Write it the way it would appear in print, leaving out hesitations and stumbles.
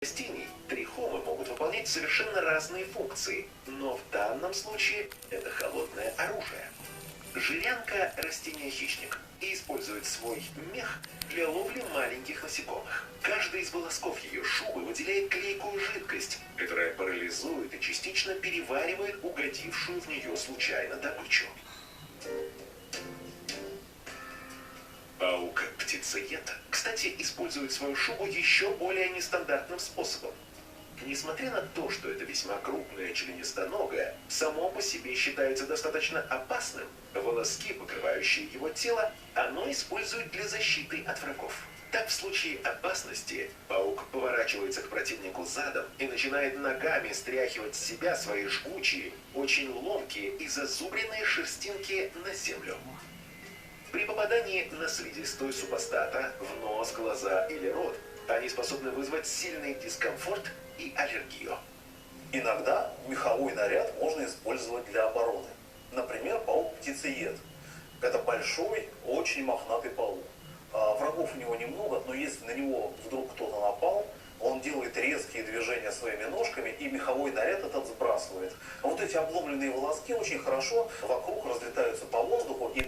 Растений трихомы могут выполнять совершенно разные функции, но в данном случае это холодное оружие. Жирянка – растение-хищник и использует свой мех для ловли маленьких насекомых. Каждый из волосков ее шубы выделяет клейкую жидкость, которая парализует и частично переваривает угодившую в нее случайно добычу. Паук-птицеед, кстати, использует свою шубу еще более нестандартным способом. Несмотря на то, что это весьма крупное членистоногое, само по себе считается достаточно опасным, волоски, покрывающие его тело, оно использует для защиты от врагов. Так, в случае опасности, паук поворачивается к противнику задом и начинает ногами стряхивать с себя свои жгучие, очень ломкие и зазубренные шерстинки на землю. При попадании на слизистую супостата в нос, глаза или рот они способны вызвать сильный дискомфорт и аллергию. Иногда меховой наряд можно использовать для обороны. Например, паук-птицеед. Это большой, очень мохнатый паук. Врагов у него немного, но если на него вдруг кто-то напал, он делает резкие движения своими ножками, и меховой наряд этот сбрасывает. А вот эти обломленные волоски очень хорошо вокруг разлетаются по воздуху и